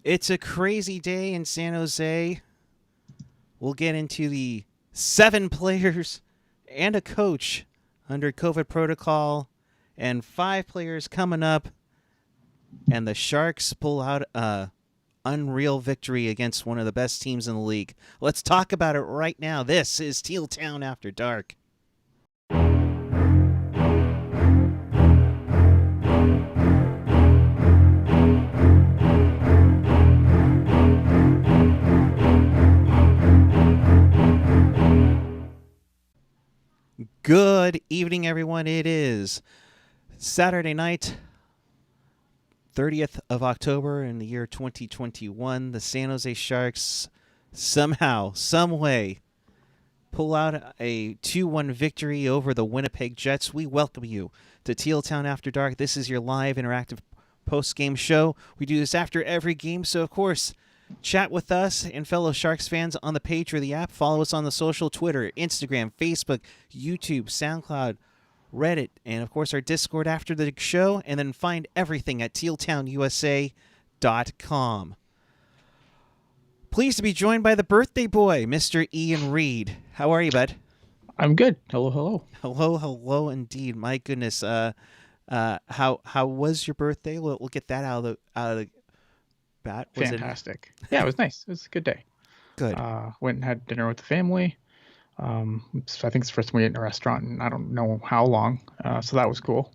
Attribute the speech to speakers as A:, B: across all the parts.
A: It's a crazy day in San Jose. We'll get into the 7 players and a coach under COVID protocol and 5 players coming up. And the Sharks pull out a unreal victory against one of the best teams in the league. Let's talk about it right now. This is Teal Town After Dark. Good evening, everyone. It is Saturday night, 30th of October in the year 2021. The San Jose Sharks somehow, some way, pull out a 2-1 victory over the Winnipeg Jets. We welcome you to Teal Town After Dark. This is your live interactive post-game show. We do this after every game, so of course, chat with us and fellow Sharks fans on the page or the app. Follow us on the social, Twitter, Instagram, Facebook, YouTube, SoundCloud, Reddit, and of course our Discord after the show, and then find everything at tealtownusa.com. Pleased to be joined by the birthday boy, Mr. Ian Reid. How are you, bud?
B: I'm good. Hello, hello.
A: Hello indeed. My goodness. How was your birthday? We'll get that out of the bat. Was
B: Fantastic. Yeah, it was nice. It was a good day.
A: Good.
B: Went and had dinner with the family. I think it's the first time we ate in a restaurant in I don't know how long. So that was cool.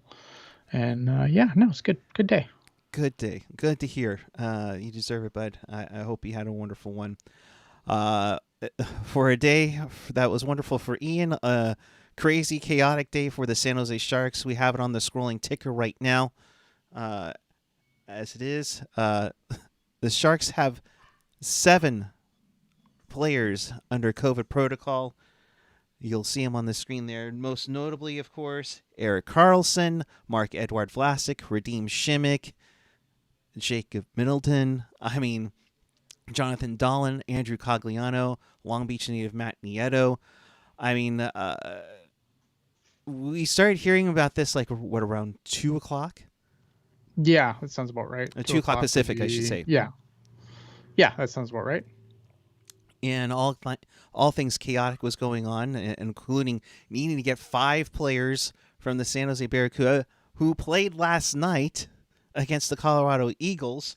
B: And it's good. Good day.
A: Good day. Good to hear. You deserve it, bud. I hope you had a wonderful one. For a day that was wonderful for Ian, a crazy, chaotic day for the San Jose Sharks. We have it on the scrolling ticker right now. As it is, the Sharks have 7 players under COVID protocol. You'll see them on the screen there. Most notably, of course, Erik Karlsson, Marc-Edouard Vlasic, Radim Šimić, Jacob Middleton. Jonathan Dahlen, Andrew Cogliano, Long Beach native Matt Nieto. We started hearing about this around 2 o'clock?
B: Yeah, that sounds about right.
A: 2 o'clock Pacific, I should say.
B: Yeah, that sounds about right.
A: And all things chaotic was going on, including needing to get 5 players from the San Jose Barracuda who played last night against the Colorado Eagles.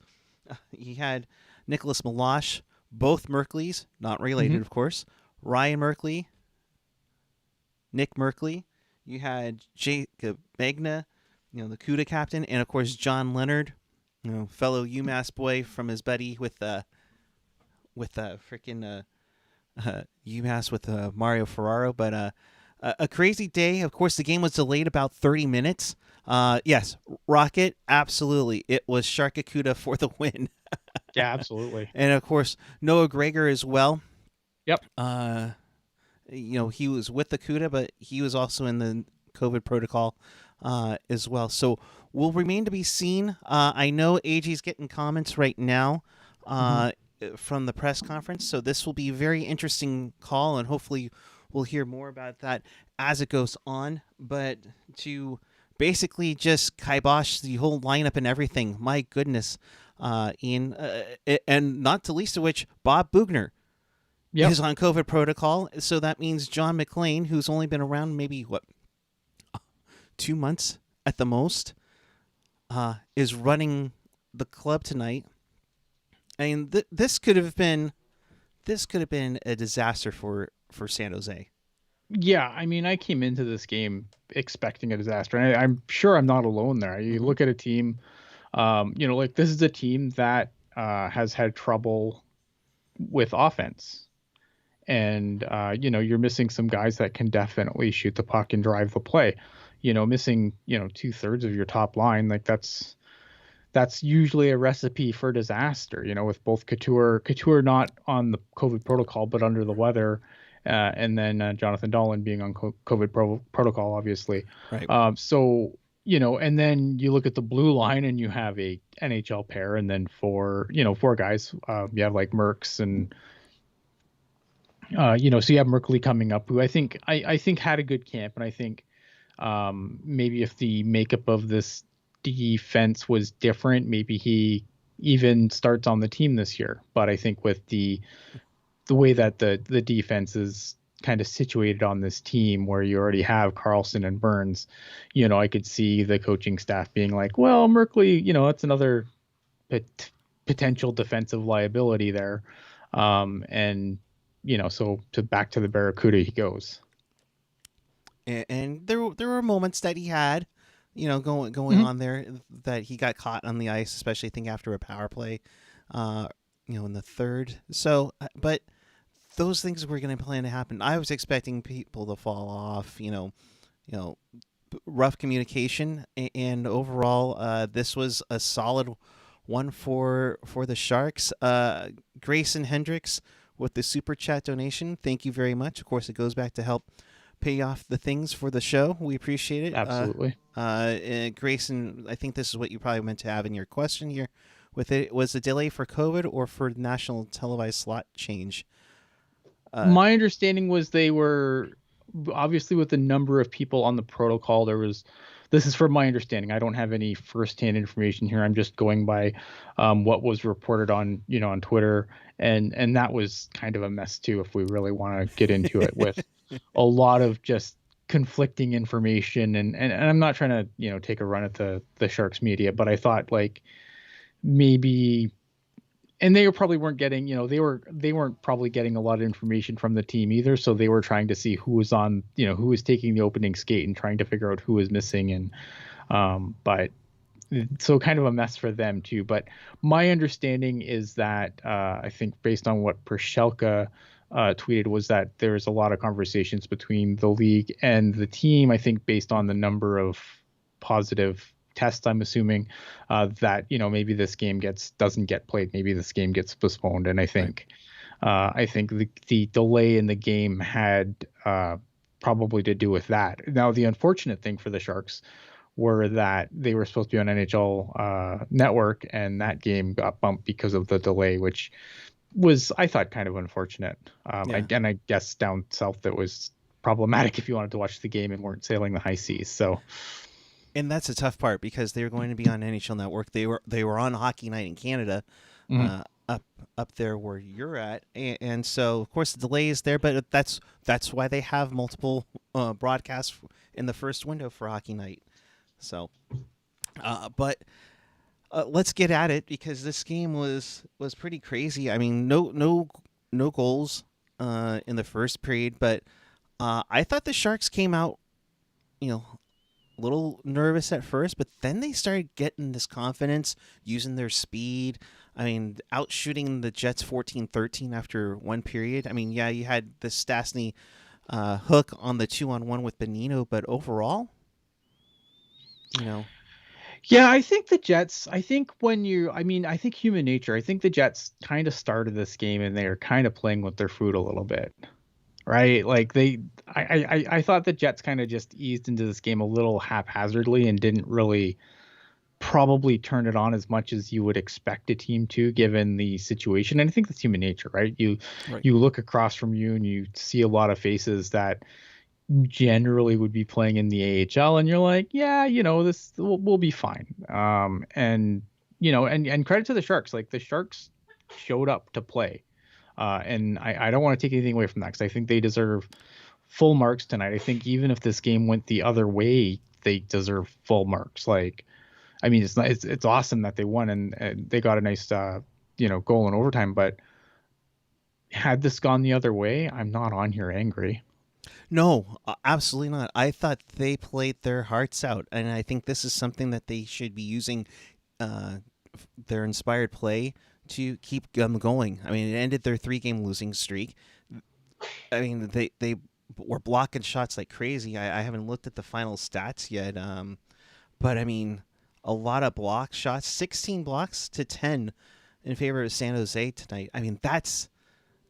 A: You had Nicholas Milosh, both Merkleys, not related, of course. Ryan Merkley, Nick Merkley. You had Jacob Magna, the Kuhre captain, and of course John Leonard, fellow UMass boy from his buddy with UMass with Mario Ferraro. But a crazy day. Of course, the game was delayed about 30 minutes. Yes, Rocket, absolutely. It was Sharkacuda for the win.
B: Yeah, absolutely.
A: And of course, Noah Gregor as well.
B: Yep.
A: He was with the CUDA, but he was also in the COVID protocol as well. So will remain to be seen. I know AG's getting comments right now from the press conference, so this will be a very interesting call, and hopefully we'll hear more about that as it goes on. But to basically just kibosh the whole lineup and everything, my goodness, Ian, and not to least of which, Bob Boughner is on COVID protocol, so that means John McLean, who's only been around maybe, 2 months at the most, is running the club tonight. I mean, this could have been a disaster for San Jose.
B: Yeah, I came into this game expecting a disaster, and I'm sure I'm not alone there. You look at a team, this is a team that has had trouble with offense, and you're missing some guys that can definitely shoot the puck and drive the play. Missing 2/3 of your top line, that's usually a recipe for disaster. With both Couture not on the COVID protocol but under the weather, and then Jonathan Dahlen being on COVID protocol, obviously.
A: Right.
B: And then you look at the blue line and you have a NHL pair, and then 4 guys. You have like Merks and so you have Merkley coming up, who I think had a good camp, and I think maybe if the makeup of this defense was different, maybe he even starts on the team this year. But I think with the way that the defense is kind of situated on this team, where you already have Carlson and Burns, I could see the coaching staff being like, well, Merkley, that's another potential defensive liability there. And so back to the Barracuda he goes.
A: And there were moments that he had, going on there, that he got caught on the ice, especially I think after a power play, in the third. So, but those things were going to plan to happen. I was expecting people to fall off, rough communication, and overall, this was a solid one for the Sharks. Grayson Hendricks with the super chat donation. Thank you very much. Of course, it goes back to help pay off the things for the show. We appreciate it.
B: Absolutely.
A: Grayson, I think this is what you probably meant to have in your question here. With it, was the delay for COVID or for national televised slot change?
B: My understanding was they were, obviously with the number of people on the protocol, this is from my understanding. I don't have any firsthand information here. I'm just going by what was reported on Twitter, and that was kind of a mess too, if we really want to get into it, with a lot of just conflicting information. And I'm not trying to take a run at the Sharks media, but I thought like maybe. And they probably weren't getting, they weren't probably getting a lot of information from the team either. So they were trying to see who was on, who was taking the opening skate and trying to figure out who was missing. And, but so kind of a mess for them too. But my understanding is that I think based on what Pershelka tweeted was that there was a lot of conversations between the league and the team. I think based on the number of positive test, I'm assuming that maybe this game doesn't get played, maybe this game gets postponed. And I think the delay in the game had probably to do with that. Now the unfortunate thing for the Sharks were that they were supposed to be on NHL Network, and that game got bumped because of the delay, which was, I thought, kind of unfortunate. And I guess down south it was problematic if you wanted to watch the game and weren't sailing the high seas. So.
A: And that's a tough part, because they were going to be on NHL Network. They were on Hockey Night in Canada, up there where you're at, and so of course the delay is there. But that's why they have multiple broadcasts in the first window for Hockey Night. So, but let's get at it, because this game was pretty crazy. I mean, no goals in the first period, but I thought the Sharks came out, little nervous at first, but then they started getting this confidence, using their speed. I mean, out shooting the Jets 14-13 after one period. I mean, yeah, you had the Stastny hook on the 2-on-1 with Bonino, but overall,
B: Yeah, I think the Jets, I think human nature, I think the Jets kind of started this game and they're kind of playing with their fruit a little bit. Right, like I thought the Jets kind of just eased into this game a little haphazardly and didn't really probably turn it on as much as you would expect a team to, given the situation. And I think that's human nature, right? You look across from you and you see a lot of faces that generally would be playing in the AHL, and you're like, yeah, this we'll be fine. And credit to the Sharks, like the Sharks showed up to play. And I don't want to take anything away from that, because I think they deserve full marks tonight. I think even if this game went the other way, they deserve full marks. Like, I mean, it's awesome that they won and they got a nice goal in overtime. But had this gone the other way, I'm not on here angry.
A: No, absolutely not. I thought they played their hearts out, and I think this is something that they should be using their inspired play to keep them going. I mean, it ended their 3-game losing streak. I mean, they were blocking shots like crazy. I haven't looked at the final stats yet, but I mean, a lot of block shots, 16 blocks to 10 in favor of San Jose tonight. I mean,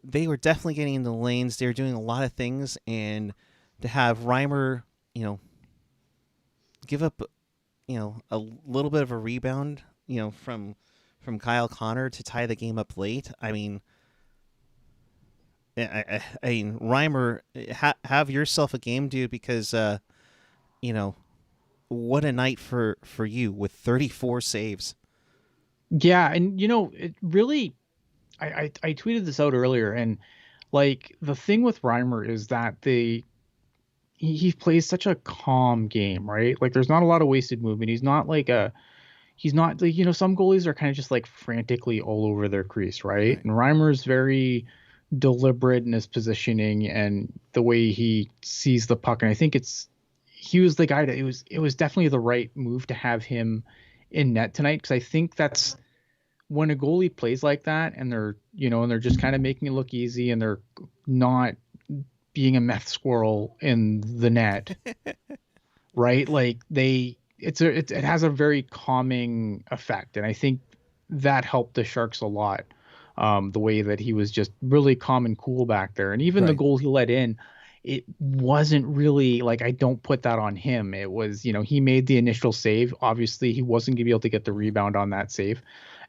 A: they were definitely getting in the lanes. They were doing a lot of things, and to have Reimer, give up, a little bit of a rebound, from Kyle Connor to tie the game up late. I mean, Reimer, have yourself a game, dude, because what a night for you with 34 saves.
B: Yeah, and it really, I tweeted this out earlier, and like the thing with Reimer is that he plays such a calm game, right? Like there's not a lot of wasted movement. He's not like, some goalies are kind of just like frantically all over their crease, right?
A: Right.
B: And Reimer's very deliberate in his positioning and the way he sees the puck. And I think he was the guy that it was definitely the right move to have him in net tonight, because I think that's when a goalie plays like that and they're just kind of making it look easy and they're not being a meth squirrel in the net, right? Like it has a very calming effect, and I think that helped the Sharks a lot. The way that he was just really calm and cool back there, and even the
A: Right.
B: goal he let in, it wasn't really like, I don't put that on him. It was, he made the initial save. Obviously, he wasn't going to be able to get the rebound on that save,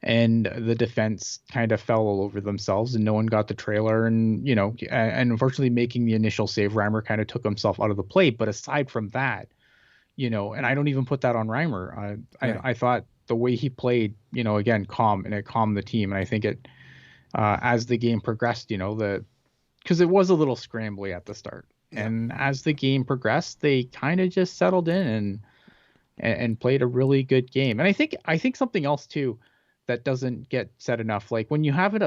B: and the defense kind of fell all over themselves, and no one got the trailer. And and unfortunately, making the initial save, Reimer kind of took himself out of the play. But aside from that, and I don't even put that on Reimer.
A: Right.
B: I thought the way he played, again, calm, and it calmed the team. And I think it, as the game progressed, because it was a little scrambly at the start,
A: Yeah.
B: and as the game progressed, they kind of just settled in and played a really good game. And I think something else too that doesn't get said enough, like when you have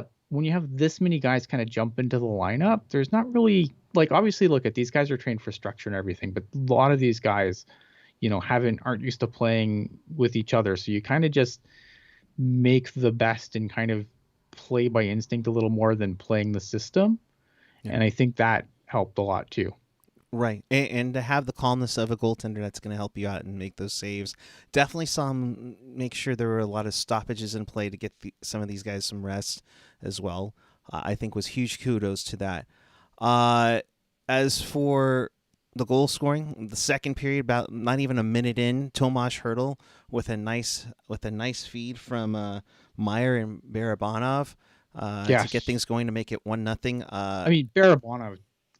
B: this many guys kind of jump into the lineup, there's not really, like, obviously, look, at these guys are trained for structure and everything, but a lot of these guys, aren't used to playing with each other. So you kind of just make the best and kind of play by instinct a little more than playing the system.
A: Yeah.
B: And I think that helped a lot too.
A: Right. And to have the calmness of a goaltender that's going to help you out and make those saves. Definitely make sure there were a lot of stoppages in play to get some of these guys some rest as well. I think was huge kudos to that. Uh, as for the goal scoring, the second period, about not even a minute in, Tomas Hertl with a nice feed from Meier and Barabanov to get
B: Yes.
A: things going to make it 1-0.
B: I mean, Barabona,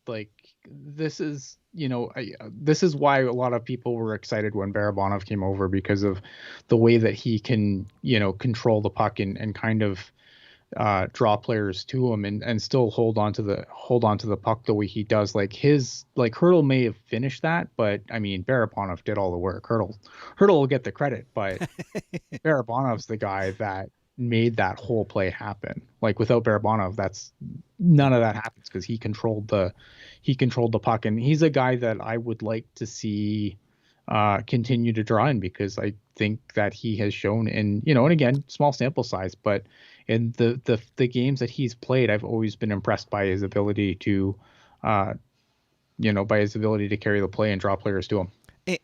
B: like, this is, this is why a lot of people were excited when Barabanov came over, because of the way that he can, control the puck and kind of draw players to him, and still hold on to the puck the way he does. Like Hurdle may have finished that, but I mean, Barabanov did all the work. Hurdle will get the credit, but Barabanov's the guy that made that whole play happen. Like, without Barabanov, that's
A: Yeah.
B: none of that happens, because he controlled the puck, and he's a guy that I would like to see continue to draw in, because I think that he has shown in, and again, small sample size, but in the games that he's played, I've always been impressed by his ability to carry the play and draw players to him.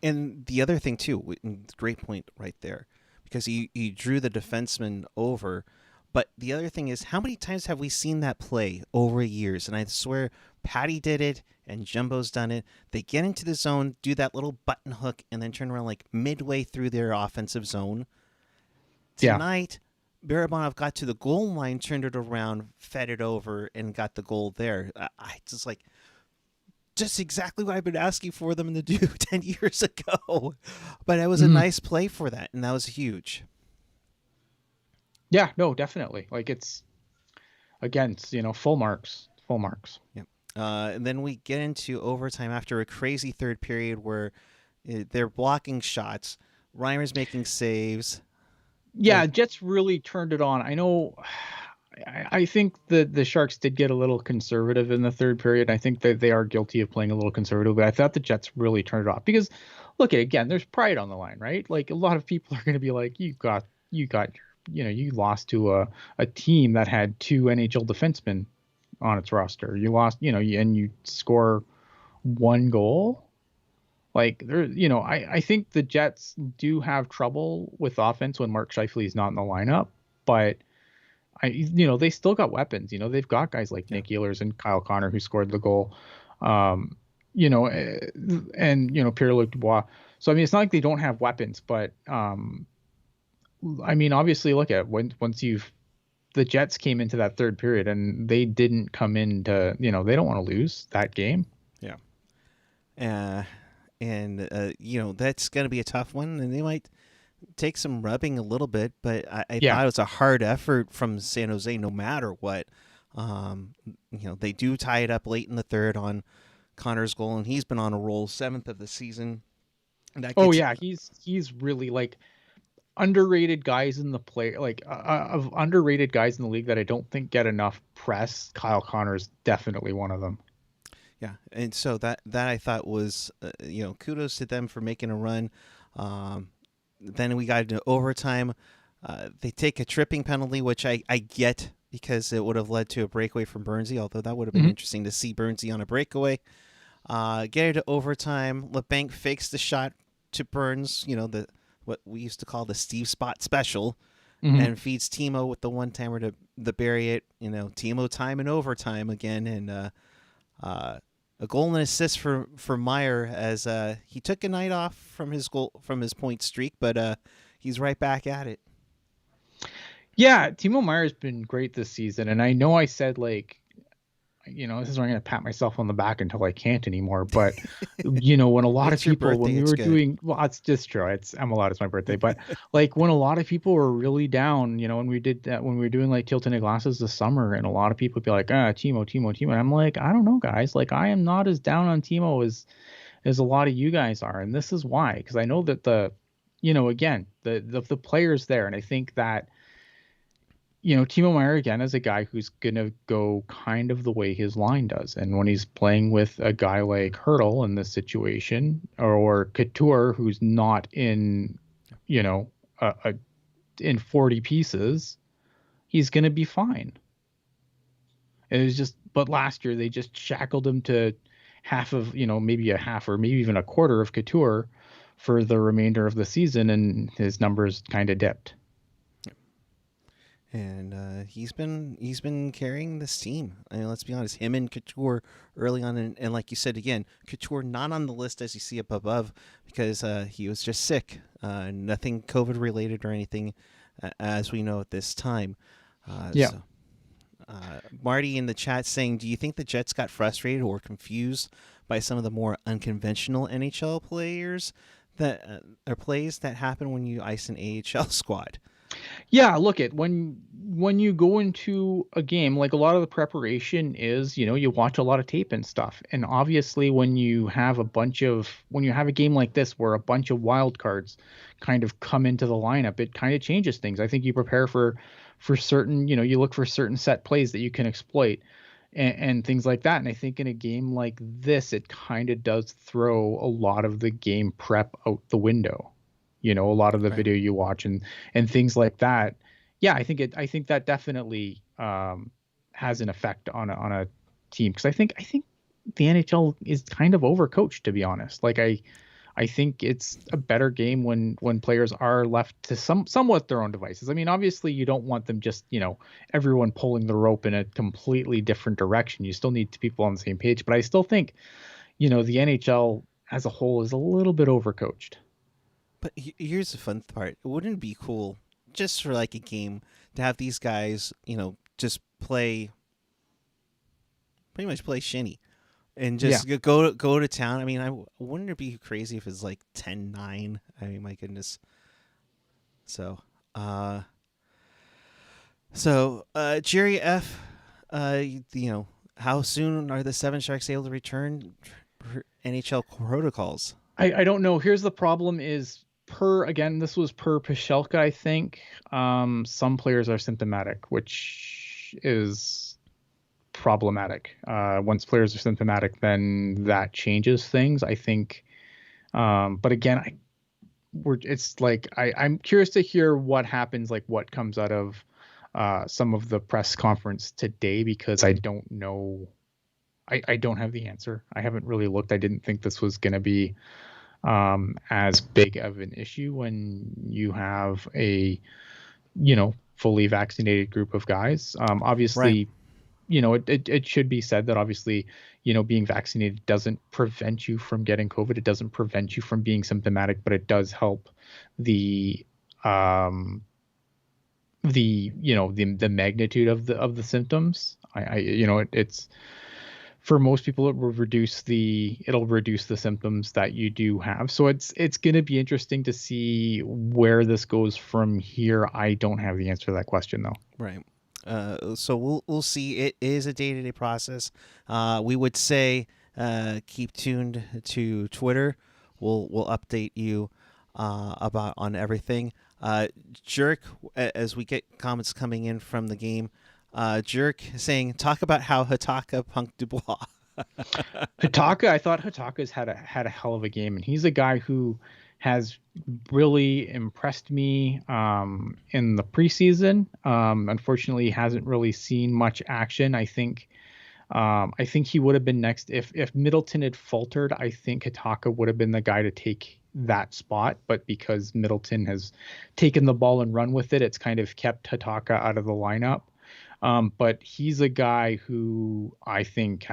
A: And the other thing too, great point right there, because he drew the defenseman over. But the other thing is, how many times have we seen that play over years? And I swear, Patty did it, and Jumbo's done it. They get into the zone, do that little button hook, and then turn around like midway through their offensive zone.
B: Yeah.
A: Tonight, Barabanov got to the goal line, turned it around, fed it over, and got the goal there. I just like, just exactly what I've been asking for them to do 10 years ago. But it was a
B: Mhm.
A: nice play for that, and that was huge.
B: Yeah, no, definitely. Like, it's, again, it's, full marks.
A: Yep. And then we get into overtime after a crazy third period where they're blocking shots. Reimer's making saves.
B: Yeah,
A: Like,
B: Jets really turned it on. I know. I think the Sharks did get a little conservative in the third period. I think that they are guilty of playing a little conservative, but I thought the Jets really turned it off, because, look, again, there's pride on the line, right? Like, a lot of people are going to be like, you lost to a team that had two NHL defensemen on its roster. You lost, and you score one goal. Like, I think the Jets do have trouble with offense when Mark Scheifele is not in the lineup, but they still got weapons. They've got guys like
A: yeah.
B: Nick Ehlers and Kyle Connor, who scored the goal. Um, and Pierre-Luc Dubois. So I mean, it's not like they don't have weapons, but I mean, obviously, look at the Jets came into that third period and they didn't come in to, they don't want to lose that game.
A: Yeah. And that's going to be a tough one, and take some rubbing a little bit, but I
B: Yeah.
A: thought it was a hard effort from San Jose no matter what. Um, they do tie it up late in the third on Connor's goal, and he's been on a roll, 7th of the season. And that
B: Oh
A: gets
B: yeah, he's really like underrated guys in the play, like of underrated guys in the league that I don't think get enough press. Kyle Connor's definitely one of them.
A: Yeah, and so that I thought was kudos to them for making a run. Um, then we got into overtime. They take a tripping penalty, which I get because it would have led to a breakaway from Burnsy, although that would have been
B: Mhm.
A: interesting to see Burnsy on a breakaway. Get it to overtime. LeBanc fakes the shot to Burns, the what we used to call the Steve Spot special,
B: Mhm.
A: and feeds Timo with the one timer to the bury it. Timo time and overtime again, and a goal and assist for Meier as he took a night off from his point streak, but he's right back at it.
B: Yeah, Timo Meier's been great this season, and I know I said like, this is where I'm gonna pat myself on the back until I can't anymore. But when a lot of
A: It's your
B: people, when
A: birthday.
B: we
A: It's
B: were
A: good.
B: doing, well, it's just true. I'm allowed. It's my birthday, but like when a lot of people were really down, when we did that, when we were doing like tilting glasses this summer, and a lot of people would be like, Timo, Timo, Timo, and I'm like, I don't know, guys. Like I am not as down on Timo as a lot of you guys are, and this is why, because I know that again, the players there, and I think that Timo Meier again is a guy who's gonna go kind of the way his line does, and when he's playing with a guy like Hurdle in this situation, or Couture, who's not in, in 40 pieces, he's gonna be fine. It was just, but last year they just shackled him to half of, maybe a half or maybe even a quarter of Couture for the remainder of the season, and his numbers kind of dipped.
A: And he's been carrying this team. I mean, let's be honest, him and Couture early on, and like you said again, Couture not on the list as you see up above because he was just sick, nothing COVID related or anything, as we know at this time.
B: Yeah.
A: Marty in the chat saying, "Do you think the Jets got frustrated or confused by some of the more unconventional NHL players that or plays that happen when you ice an AHL squad?"
B: Yeah, look at when you go into a game, like a lot of the preparation is, you watch a lot of tape and stuff. And obviously when you have a game like this where a bunch of wild cards kind of come into the lineup, it kind of changes things. I think you prepare for certain, you look for certain set plays that you can exploit and things like that. And I think in a game like this, it kind of does throw a lot of the game prep out the window. A lot of the
A: Right.
B: video you watch and things like that. Yeah, I think that definitely has an effect on a team, because I think the NHL is kind of overcoached, to be honest. Like I think it's a better game when players are left to somewhat their own devices. I mean, obviously you don't want them just, everyone pulling the rope in a completely different direction. You still need people on the same page, but I still think, the NHL as a whole is a little bit overcoached.
A: But here's the fun part. Wouldn't it be cool just for like a game to have these guys, just pretty much play shinny and
B: Yeah.
A: just go to town? I mean, wouldn't it be crazy if it's like 10-9? I mean, my goodness. So, Jerry F, how soon are the Seven Sharks able to return for NHL protocols?
B: I don't know. Here's the problem is, again, this was per Pashelka, I think. Some players are symptomatic, which is problematic. Once players are symptomatic, then that changes things, I think. But again, it's like I'm curious to hear what happens, like what comes out of some of the press conference today, because I don't know. I don't have the answer. I haven't really looked. I didn't think this was going to be as big of an issue when you have a fully vaccinated group of guys.
A: Right.
B: Obviously, it should be said that obviously, being vaccinated doesn't prevent you from getting COVID. It doesn't prevent you from being symptomatic, but it does help the the magnitude of the symptoms. It's for most people, it'll reduce the symptoms that you do have. So it's going to be interesting to see where this goes from here. I don't have the answer to that question though.
A: Right. So we'll see. It is a day-to-day process. We would say keep tuned to Twitter. We'll update you about on everything. Jerk, as we get comments coming in from the game, Jerk saying, talk about how Hatakka punked Dubois.
B: Hatakka, I thought Hatakka's had a hell of a game, and he's a guy who has really impressed me in the preseason. Unfortunately, he hasn't really seen much action. I think he would have been next if Middleton had faltered. I think Hatakka would have been the guy to take that spot, but because Middleton has taken the ball and run with it, it's kind of kept Hatakka out of the lineup. But he's a guy who I think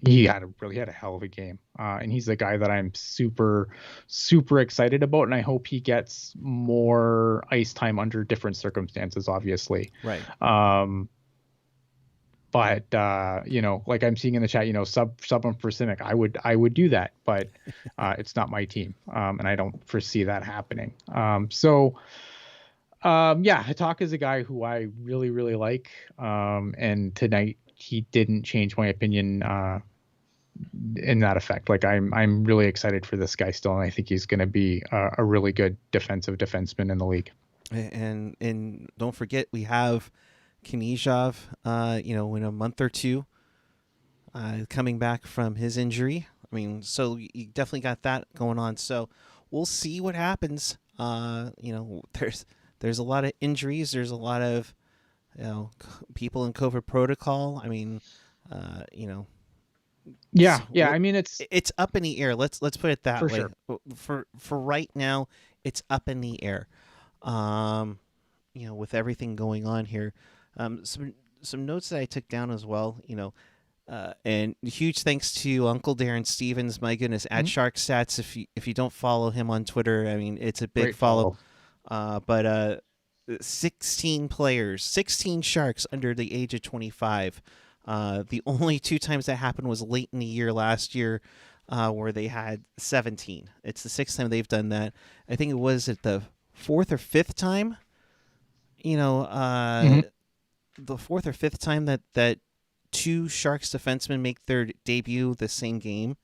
B: he had a hell of a game. And he's a guy that I'm super, super excited about. And I hope he gets more ice time under different circumstances, obviously.
A: Right.
B: But like I'm seeing in the chat, sub him for Simic. I would do that, but it's not my team. And I don't foresee that happening. Hatakka is a guy who I really, really like. And tonight he didn't change my opinion in that effect. Like I'm really excited for this guy still, and I think he's going to be a really good defensive defenseman in the league.
A: And don't forget, we have Knizhov, in a month or two, coming back from his injury. I mean, so you definitely got that going on. So we'll see what happens. There's a lot of injuries. There's a lot of, people in COVID protocol. I mean,
B: Yeah. I mean,
A: it's up in the air. Let's put it that way.
B: Sure.
A: For right now, it's up in the air. With everything going on here, some notes that I took down as well. And huge thanks to Uncle Darren Stevens. My goodness, at Shark Stats. If you don't follow him on Twitter, I mean, it's a big
B: Great
A: follow. But 16 players, 16 Sharks under the age of 25. The only two times that happened was late in the year last year, where they had 17. It's the sixth time they've done that. I think it was at the fourth or fifth time. The fourth or fifth time that two Sharks defensemen make their debut the same game,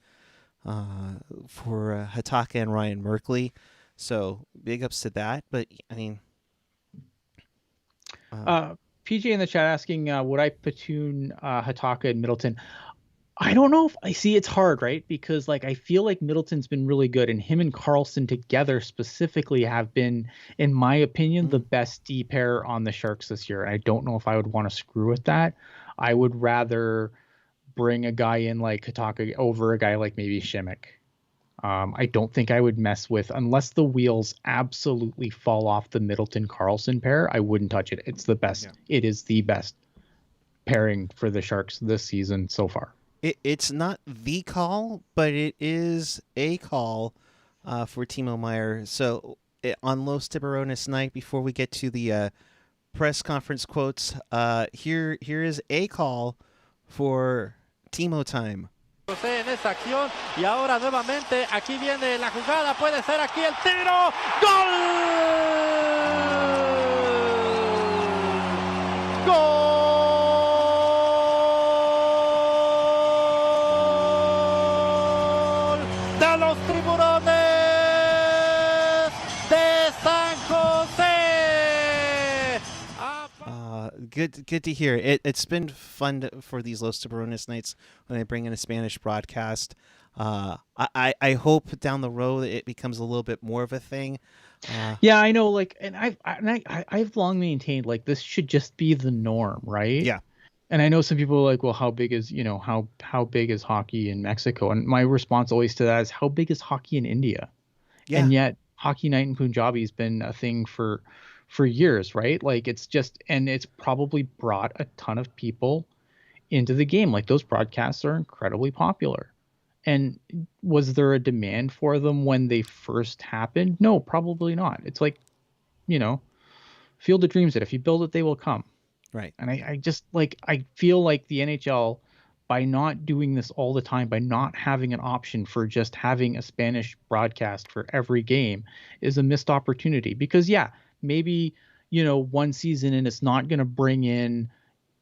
A: for Hatakka and Ryan Merkley. So big ups to that. But I mean,
B: PJ in the chat asking, would I platoon Hatakka and Middleton? I don't know if I see. It's hard, right? Because I feel like Middleton's been really good, and him and Carlson together specifically have been, in my opinion, the best D pair on the Sharks this year. And I don't know if I would want to screw with that. I would rather bring a guy in like Hatakka over a guy like maybe Simic. I don't think I would mess with, unless the wheels absolutely fall off the Middleton-Carlson pair, I wouldn't touch it. It's the best. Yeah. It is the best pairing for the Sharks this season so far.
A: It's not the call, but it is a call for Timo Meier. So on Los Tiburones night, before we get to the press conference quotes, here is a call for Timo time.
C: En esa acción y ahora nuevamente aquí viene la jugada, puede ser aquí el tiro, ¡gol! ¡Gol! De los Tiburones de San José.
A: Good to hear. It's been fun for these Los Tiburones nights when they bring in a Spanish broadcast. I hope down the road it becomes a little bit more of a thing.
B: Yeah, I know. And I've long maintained this should just be the norm, right?
A: Yeah.
B: And I know some people are like, well, how big is how big is hockey in Mexico? And my response always to that is, how big is hockey in India? Yeah. And yet, Hockey Night in Punjabi has been a thing for years, right? And it's probably brought a ton of people into the game. Those broadcasts are incredibly popular. And was there a demand for them when they first happened? No, probably not. It's Field of Dreams, that if you build it, they will come.
A: Right.
B: And I just I feel like the NHL by not doing this all the time, by not having an option for just having a Spanish broadcast for every game, is a missed opportunity. Because maybe, one season and it's not going to bring in,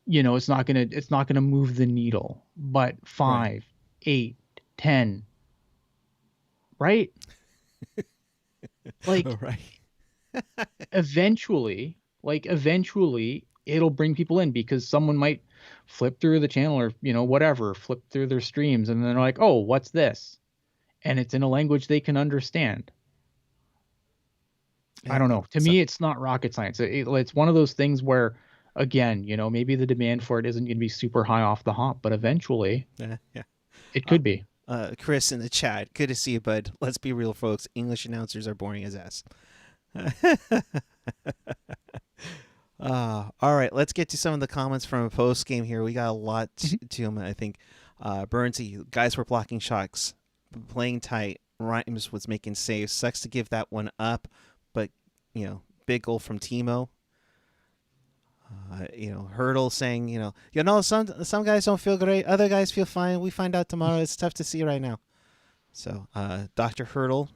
B: it's not going to move the needle, but 5, 8, 10, right? Like,
A: right.
B: eventually it'll bring people in, because someone might flip through the channel or, whatever, flip through their streams, and then they're like, oh, what's this? And it's in a language they can understand. I don't know. To me, it's not rocket science. It's one of those things where, again, maybe the demand for it isn't going to be super high off the hop, but eventually it could be.
A: Chris in the chat, good to see you, bud. Let's be real, folks. English announcers are boring as ass. All right, let's get to some of the comments from a post game here. We got a lot to them, I think. Burnsy, guys were blocking shots, playing tight. Reimer was making saves. Sucks to give that one up, but big goal from Timo. Hurdle saying, some guys don't feel great, other guys feel fine. We find out tomorrow. It's tough to see right now. So, Dr. Hurdle,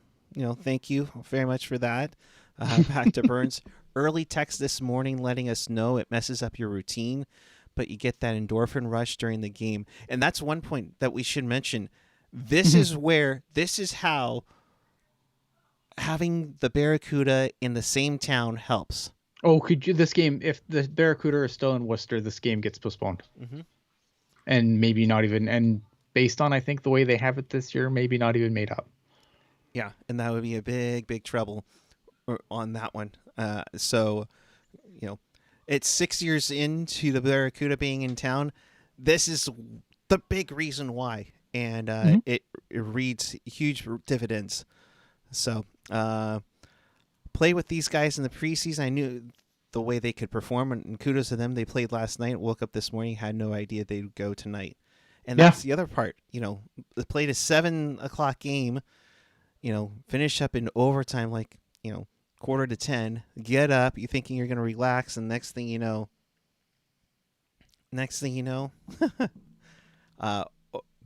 A: thank you very much for that. Back to Burns. Early text this morning letting us know it messes up your routine, but you get that endorphin rush during the game. And that's one point that we should mention. This is how having the Barracuda in the same town helps.
B: Oh, this game, if the Barracuda are still in Worcester, this game gets postponed. And maybe not even, and based on, I think, the way they have it this year, maybe not even made up.
A: Yeah, and that would be a big, big trouble on that one. So, it's 6 years into the Barracuda being in town. This is the big reason why. And it reads huge dividends. So, play with these guys in the preseason. I knew the way they could perform, and kudos to them. They played last night, woke up this morning, had no idea they'd go tonight. And that's the other part. They played a 7:00 game, finish up in overtime, like, 9:45, get up, you thinking you're going to relax, and next thing you know,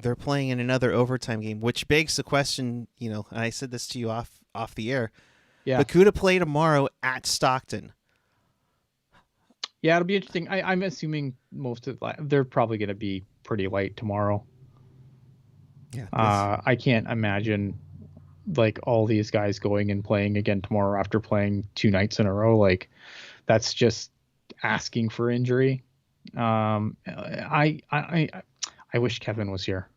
A: they're playing in another overtime game, which begs the question, and I said this to you off the air. Yeah. Barracuda play tomorrow at Stockton.
B: Yeah, it'll be interesting. I'm assuming they're probably going to be pretty light tomorrow.
A: Yeah.
B: I can't imagine like all these guys going and playing again tomorrow after playing 2 nights in a row. Like, that's just asking for injury. I wish Kevin was here,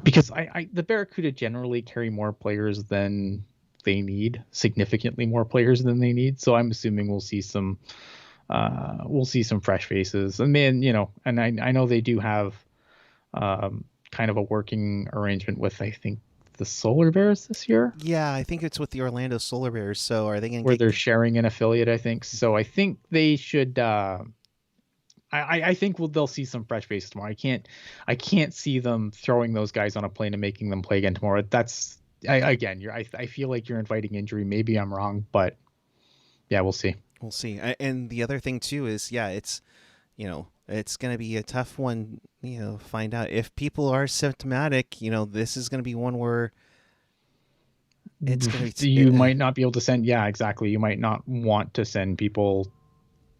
B: because the Barracuda generally carry more players than they need, significantly more players than they need. So I'm assuming we'll see some fresh faces. And man, and I know they do have kind of a working arrangement with, I think, the Solar Bears this year.
A: Yeah, I think it's with the Orlando Solar Bears. So are they going
B: to they're sharing an affiliate, I think. So I think they should. I think they'll see some fresh faces tomorrow. I can't see them throwing those guys on a plane and making them play again tomorrow. That's I feel like you're inviting injury. Maybe I'm wrong, but yeah, we'll see.
A: We'll see. And the other thing too is, it's it's going to be a tough one. Find out if people are symptomatic. This is going to be one where it's going to be.
B: You might not be able to send. Yeah, exactly. You might not want to send people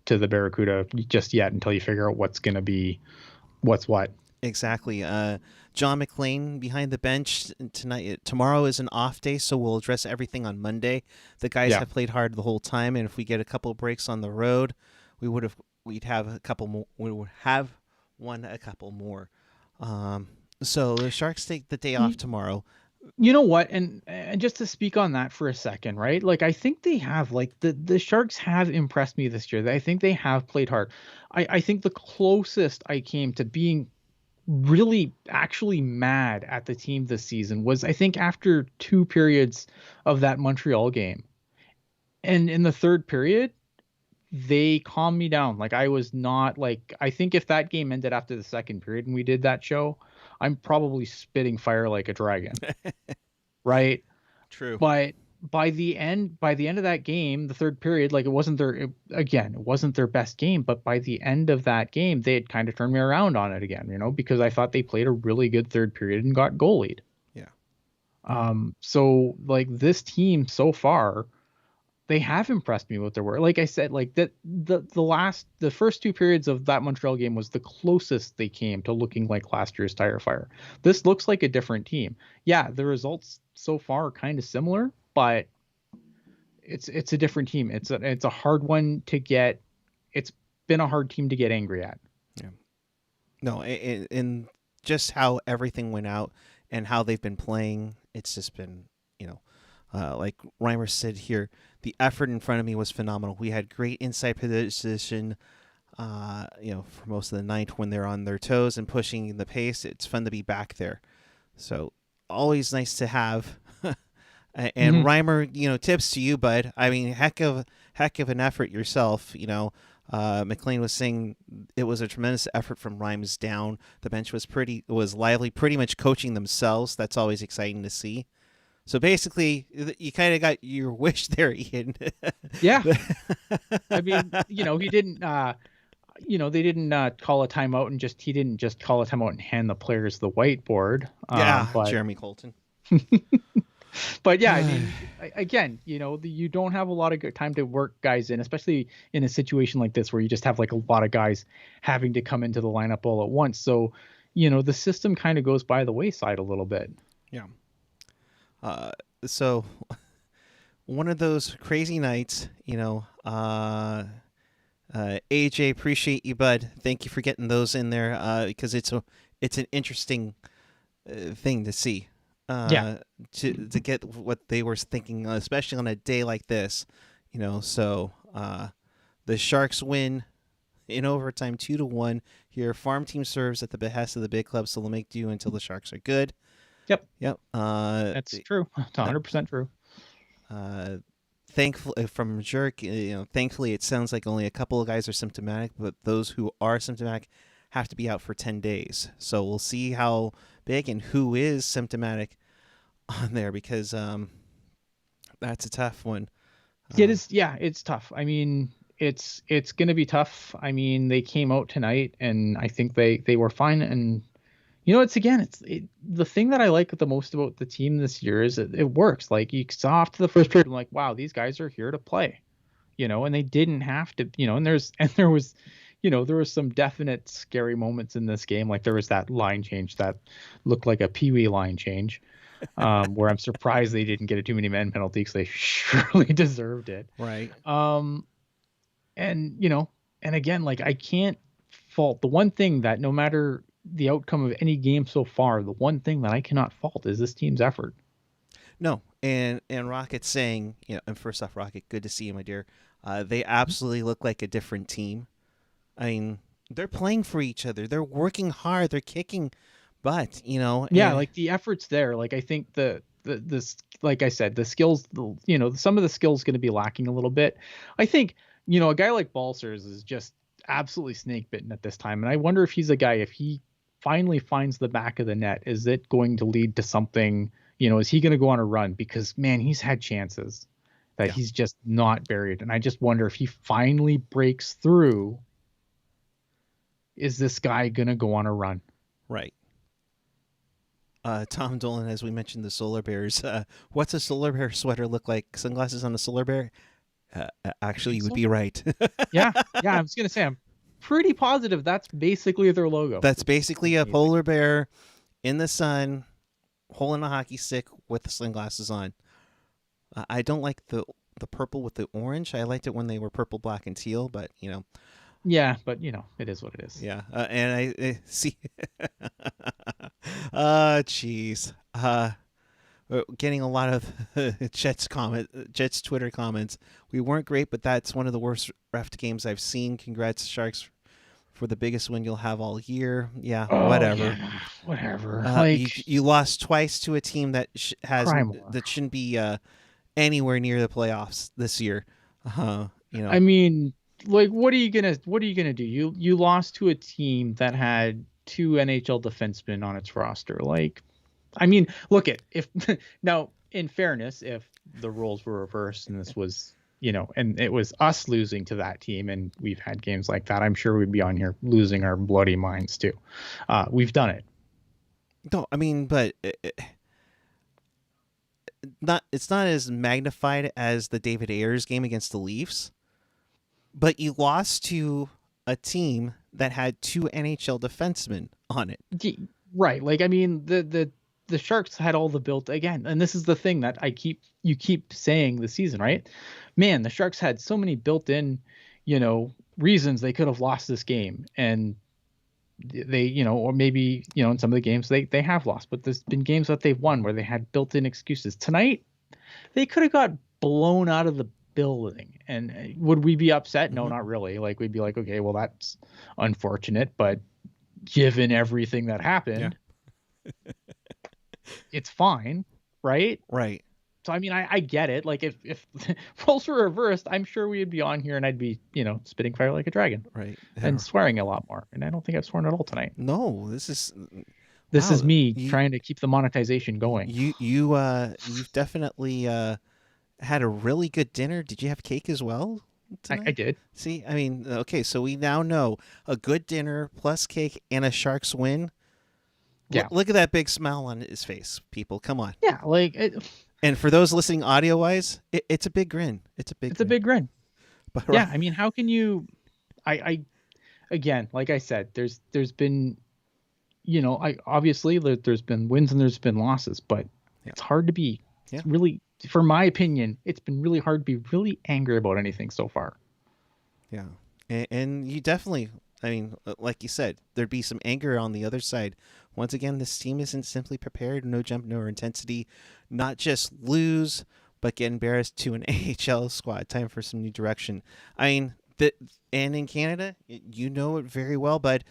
B: to the Barracuda just yet until you figure out what's going to be what's what.
A: Exactly. John McLean behind the bench tonight. Tomorrow is an off day, so we'll address everything on Monday. The guys have played hard the whole time, and if we get a couple breaks on the road, we'd have a couple more. We would have a couple more. So the Sharks take the day off tomorrow.
B: You know what? And just to speak on that for a second, right? Like, I think they have, like, the Sharks have impressed me this year. I think they have played hard. I think the closest I came to being really actually mad at the team this season was, I think, after 2 periods of that Montreal game. And in the 3rd period, they calmed me down. Like, I was not like, I think if that game ended after the 2nd period and we did that show, I'm probably spitting fire like a dragon. Right?
A: True.
B: But by the end of that game, the third period, like it wasn't their best game, but by the end of that game, they had kind of turned me around on it again, because I thought they played a really good third period and got goalied.
A: Yeah.
B: So like this team so far, they have impressed me with their work. Like I said, like that the first two periods of that Montreal game was the closest they came to looking like last year's Tire Fire. This looks like a different team. Yeah, the results so far are kind of similar, but it's a different team. It's a hard one to get. It's been a hard team to get angry at.
A: Yeah. No, in just how everything went out and how they've been playing, it's just been, like Reimer said here, the effort in front of me was phenomenal. We had great inside position, for most of the night when they're on their toes and pushing the pace. It's fun to be back there. So always nice to have. And Reimer, tips to you, bud. I mean, heck of an effort yourself. McLean was saying it was a tremendous effort from Reims down. The bench was lively, pretty much coaching themselves. That's always exciting to see. So basically, you kind of got your wish there, Ian.
B: Yeah. I mean, he didn't. They didn't call a timeout and he didn't just call a timeout and hand the players the whiteboard.
A: But Jeremy Colton.
B: But yeah, I mean, again, you don't have a lot of good time to work guys in, especially in a situation like this where you just have like a lot of guys having to come into the lineup all at once. So, the system kind of goes by the wayside a little bit.
A: Yeah. So one of those crazy nights, AJ, appreciate you, bud. Thank you for getting those in there, because it's an interesting thing to see. To get what they were thinking, especially on a day like this, So the Sharks win in overtime 2-1. Here, farm team serves at the behest of the big club, so they'll make do until the Sharks are good.
B: Yep. That's true. It's 100% true.
A: Thankfully, from Jerk, thankfully it sounds like only a couple of guys are symptomatic, but those who are symptomatic have to be out for 10 days. So we'll see how big and who is symptomatic on there, because that's a tough one.
B: It is. Yeah, it's tough. I mean, it's going to be tough. I mean, they came out tonight and I think they were fine. And the thing that I like the most about the team this year is it works. Like you saw after the first period, I'm like, wow, these guys are here to play, and they didn't have to, there was some definite scary moments in this game. Like there was that line change that looked like a Pee-wee line change, where I'm surprised they didn't get a too many men penalty because they surely deserved it.
A: Right.
B: And again, like I can't fault the one thing that no matter the outcome of any game so far, the one thing that I cannot fault is this team's effort.
A: No, and Rocket's saying, and first off, Rocket, good to see you, my dear. They absolutely look like a different team. I mean, they're playing for each other. They're working hard. They're kicking butt,
B: Yeah, like the effort's there. Like I think the like I said, the skills, some of the skills going to be lacking a little bit. I think, a guy like Balcers is just absolutely snake bitten at this time. And I wonder if he's a guy, if he finally finds the back of the net, is it going to lead to something, is he going to go on a run? Because man, he's had chances that he's just not buried. And I just wonder if he finally breaks through, is this guy going to go on a run?
A: Right. Tom Dolan, as we mentioned, the Solar Bears. What's a Solar Bear sweater look like? Sunglasses on a Solar Bear? Actually, you would be right.
B: Yeah, I was going to say, I'm pretty positive that's basically their logo.
A: That's basically a polar bear in the sun, holding a hockey stick with the sunglasses on. I don't like the purple with the orange. I liked it when they were purple, black, and teal, but,
B: Yeah, but, it is what it is.
A: Yeah, and I see... Jeez. Getting a lot of Jets Twitter comments. We weren't great, but that's one of the worst ref games I've seen. Congrats, Sharks, for the biggest win you'll have all year. Yeah, whatever.
B: Yeah, whatever.
A: You lost twice to a team that shouldn't be anywhere near the playoffs this year.
B: I mean, like, what are you gonna do? You lost to a team that had 2 NHL defensemen on its roster. Like, I mean, look if now, in fairness, if the roles were reversed and this was, and it was us losing to that team, and we've had games like that, I'm sure we'd be on here losing our bloody minds too. We've done it.
A: No, I mean, but it's not as magnified as the David Ayers game against the Leafs, but you lost to a team that had 2 NHL defensemen on it.
B: Right. Like, I mean, the Sharks had all the built again, and this is the thing that you keep saying this season, right? Man, the Sharks had so many built-in, reasons they could have lost this game, and they, or maybe, in some of the games they have lost, but there's been games that they've won where they had built-in excuses. Tonight, they could have got blown out of the building, and would we be upset? No, not really. Like, we'd be like, okay, well, that's unfortunate, but given everything that happened, it's fine, right?
A: Right.
B: So, I mean, I get it. Like, if roles were reversed, I'm sure we'd be on here and I'd be, spitting fire like a dragon.
A: Right.
B: And swearing a lot more. And I don't think I've sworn at all tonight.
A: No, this is
B: me trying to keep the monetization going.
A: You've definitely had a really good dinner. Did you have cake as well tonight?
B: I did.
A: See, I mean, okay, so we now know a good dinner plus cake and a Sharks win.
B: Yeah.
A: Look at that big smile on his face, people. Come on.
B: Yeah, like...
A: And for those listening audio-wise, it's a big grin. It's a big grin. But,
B: yeah, I mean, how can you... I again, like I said, there's been, obviously there's been wins and there's been losses, but it's hard to be really, for my opinion, it's been really hard to be really angry about anything so far.
A: Yeah. And you definitely, I mean, like you said, there'd be some anger on the other side. Once again, this team isn't simply prepared, no jump, no intensity, not just lose, but get embarrassed to an AHL squad. Time for some new direction. I mean, and in Canada, you know it very well, but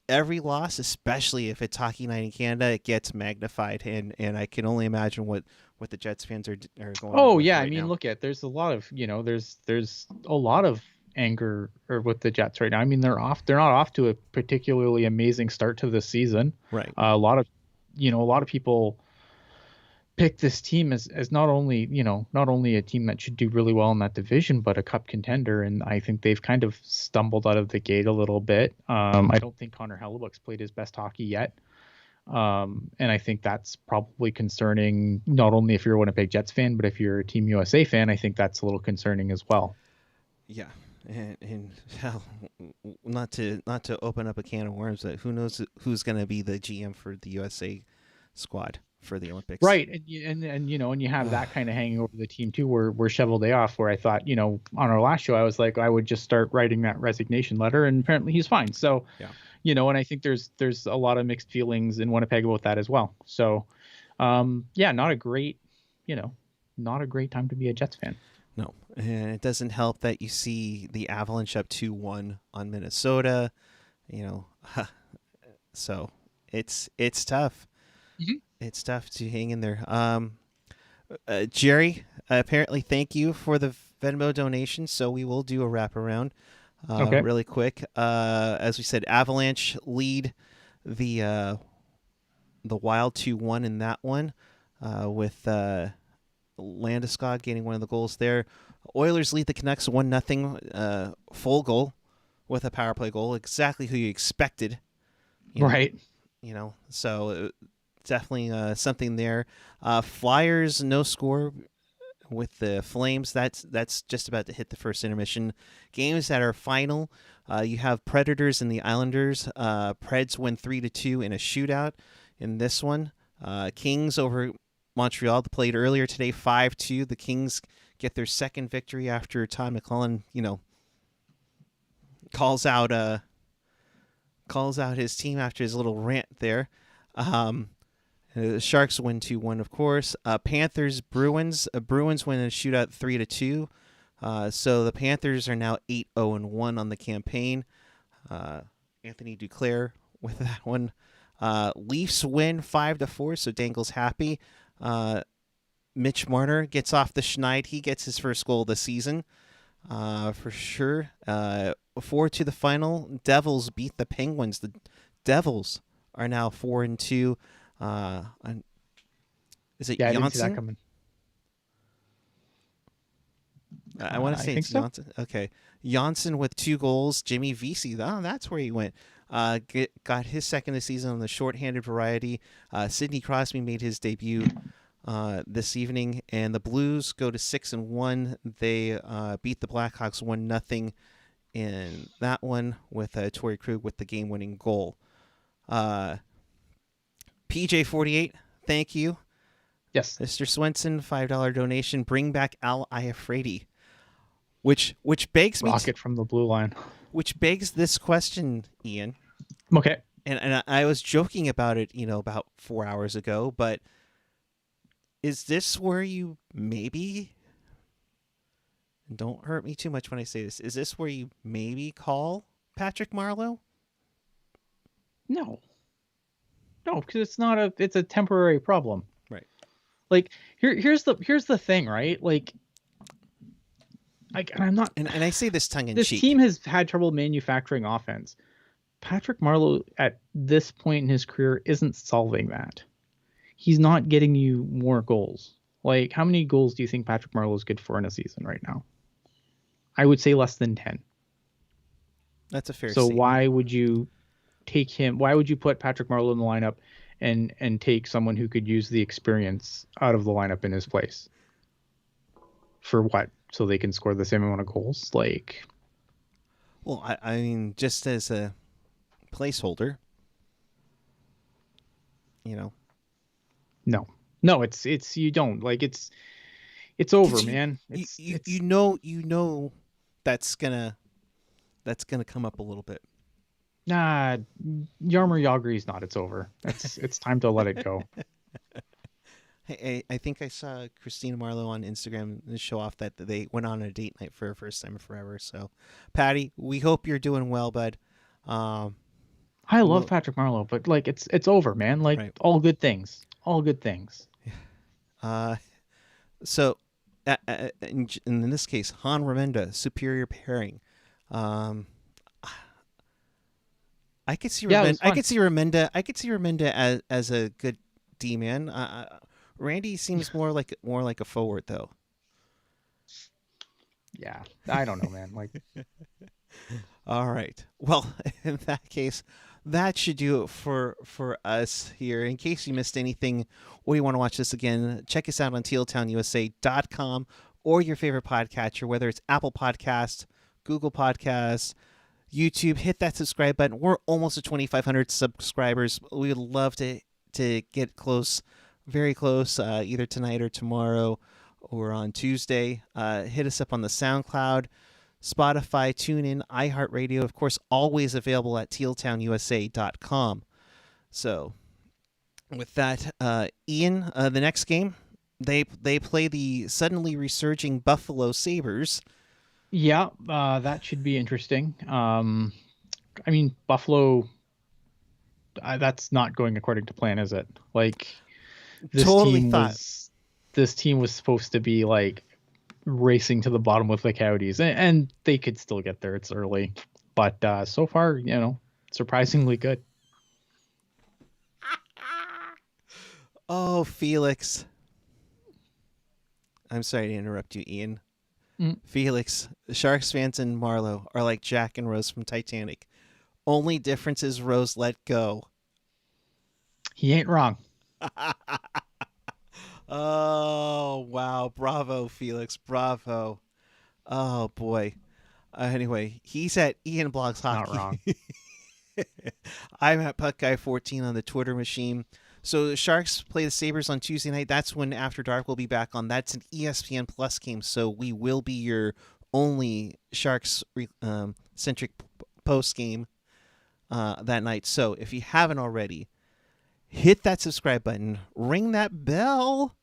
A: every loss, especially if it's hockey night in Canada, it gets magnified, and I can only imagine what the Jets fans are going.
B: Oh yeah,
A: right
B: I mean,
A: now.
B: look at there's a lot of there's a lot of anger with the Jets right now. I mean, they're not off to a particularly amazing start to the season.
A: Right.
B: A lot of people pick this team as not only a team that should do really well in that division, but a cup contender. And I think they've kind of stumbled out of the gate a little bit. I don't think Connor Hellebuyck's played his best hockey yet. And I think that's probably concerning, not only if you're a Winnipeg Jets fan, but if you're a Team USA fan, I think that's a little concerning as well.
A: Yeah. And hell, not to open up a can of worms, but who knows who's going to be the GM for the USA squad for the Olympics,
B: right? And you have that kind of hanging over the team too. We're Cheveldayoff, where I thought, on our last show, I was like, I would just start writing that resignation letter, and apparently he's fine. So, and I think there's a lot of mixed feelings in Winnipeg about that as well. So, not a great time to be a Jets fan.
A: No, and it doesn't help that you see the Avalanche up 2-1 on Minnesota, so it's tough.
B: Mm-hmm.
A: It's tough to hang in there. Jerry, apparently thank you for the Venmo donation, so we will do a wraparound really quick. As we said, Avalanche lead the Wild 2-1 in that one, with Landeskog getting one of the goals there. Oilers lead the Canucks 1-0, full goal with a power play goal, exactly who you expected.
B: Right.
A: So definitely something there. Flyers no score with the Flames. That's just about to hit the first intermission. Games that are final. You have Predators and the Islanders. Preds win 3-2 in a shootout in this one. Kings over Montreal played earlier today 5-2. The Kings get their second victory after Todd McLellan, calls out his team after his little rant there. The Sharks win 2-1, of course. Panthers Bruins. Bruins win in a shootout 3-2. So the Panthers are now 8-0-1 on the campaign. Anthony Duclair with that one. Leafs win 5-4. So Dangle's happy. Mitch Marner gets off the schneid. He gets his first goal of the season, for sure. Forward to the final. Devils beat the Penguins. The Devils are now 4-2. Is it
B: Janssen? I
A: Janssen?
B: didn't see that coming.
A: I want to say it's
B: so.
A: Janssen. Okay. Janssen with 2 goals. Jimmy Vesey, that's where he went. Got his second of the season on the shorthanded variety. Sidney Crosby made his debut this evening, and the Blues go to 6-1. They beat the Blackhawks 1-0 in that one with Torrey Krug with the game-winning goal. PJ48, thank you.
B: Yes.
A: Mr. Swenson, $5 donation. Bring back Al Iafrate. Which begs me
B: Rocket from the blue line.
A: Which begs this question, Ian.
B: Okay.
A: And I was joking about it, about 4 hours ago, but is this where you maybe, don't hurt me too much when I say this, is this where you maybe call Patrick Marleau?
B: No, because it's a temporary problem.
A: Right.
B: Like here's the thing, right? Like I'm not,
A: and I say this tongue in
B: this
A: cheek.
B: team has had trouble manufacturing offense. Patrick Marleau at this point in his career isn't solving that. He's not getting you more goals. Like, how many goals do you think Patrick Marleau is good for in a season right now? I would say less than 10.
A: That's a fair
B: statement. Why would you take him? Why would you put Patrick Marleau in the lineup and take someone who could use the experience out of the lineup in his place? For what? So they can score the same amount of goals? Like,
A: well, I mean, just as a placeholder,
B: No, it's you don't like it's over, man. It's
A: you know that's gonna come up a little bit.
B: Nah, Jaromir Jagri's not. It's over. It's time to let it go.
A: Hey, I think I saw Christina Marleau on Instagram show off that they went on a date night for the first time forever. So, Patty, we hope you're doing well, bud.
B: I love Patrick Marleau, but like it's over, man. Like, right. All good things.
A: So, in this case, Han Remenda, superior pairing. I could see Remenda as a good D man. Randy seems more like a forward though.
B: Yeah, I don't know, man. Like,
A: all right. Well, in that case, that should do it for us here. In case you missed anything or you want to watch this again, check us out on tealtownusa.com or your favorite podcatcher, whether it's Apple Podcasts, Google Podcasts, YouTube. Hit that subscribe button. We're almost at 2,500 subscribers. We would love to get close, very close, either tonight or tomorrow or on Tuesday. Hit us up on the SoundCloud, Spotify, TuneIn, iHeart Radio, of course, always available at tealtownusa.com. So, with that, Ian, the next game, they play the suddenly resurging Buffalo Sabres.
B: Yeah, that should be interesting. I mean, Buffalo, that's not going according to plan, is it? Like, this team was supposed to be like racing to the bottom with the Coyotes, and they could still get there. It's early, but so far, surprisingly good.
A: Oh, Felix. I'm sorry to interrupt you, Ian. Felix, Sharks fans and Marleau are like Jack and Rose from Titanic. Only difference is Rose let go.
B: He ain't wrong.
A: Oh, wow. Bravo, Felix. Bravo. Oh, boy. Anyway, he's at Ian Blogs Hockey.
B: Not wrong.
A: I'm at PuckGuy14 on the Twitter machine. So the Sharks play the Sabres on Tuesday night. That's when After Dark will be back on. That's an ESPN Plus game, so we will be your only Sharks-centric post game that night. So if you haven't already, hit that subscribe button, ring that bell.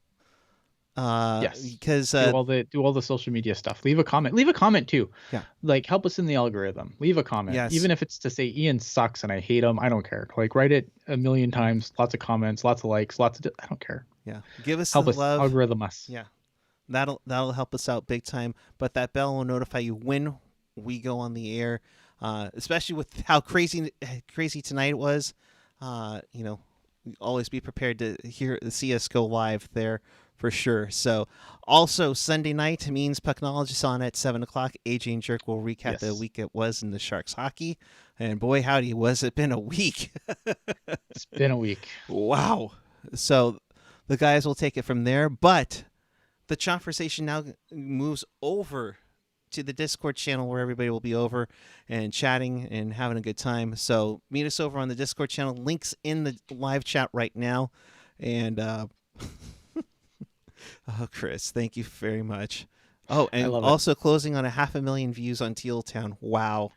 B: Yes,
A: because
B: do all the social media stuff. Leave a comment too.
A: Yeah,
B: like, help us in the algorithm. Leave a comment.
A: Yes.
B: Even if it's to say Ian sucks and I hate him, I don't care. Like, write it a million times. Lots of comments, lots of likes, I don't care.
A: Yeah, give us
B: help
A: the
B: us
A: love.
B: Algorithm us.
A: Yeah, that'll help us out big time. But that bell will notify you when we go on the air. Especially with how crazy tonight was. Always be prepared to see us go live there for sure. So also Sunday night means Pucknologist on at 7 o'clock. AJ and Jerk will recap the week it was in the Sharks hockey. And boy, howdy, was it been a week.
B: It's been a week.
A: Wow. So the guys will take it from there. But the conversation now moves over to the Discord channel where everybody will be over and chatting and having a good time. So meet us over on the Discord channel. Links in the live chat right now. And oh, Chris, thank you very much. Oh, and also closing on 500,000 views on Teal Town. Wow.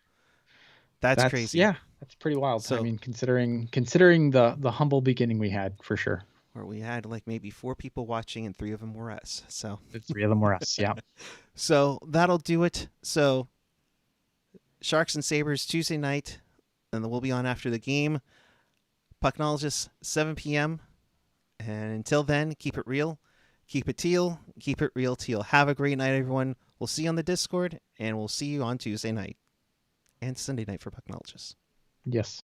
A: That's crazy.
B: Yeah, that's pretty wild. So, I mean, considering the humble beginning we had, for sure.
A: Where we had like maybe 4 people watching and 3 of them were us. So
B: 3 of them were us. Yeah.
A: So that'll do it. So Sharks and Sabres Tuesday night, and then we'll be on after the game. Pucknologist 7 p.m. And until then, keep it real, keep it teal, keep it real teal. Have a great night, everyone. We'll see you on the Discord, and we'll see you on Tuesday night and Sunday night for Pucknologist.
B: Yes.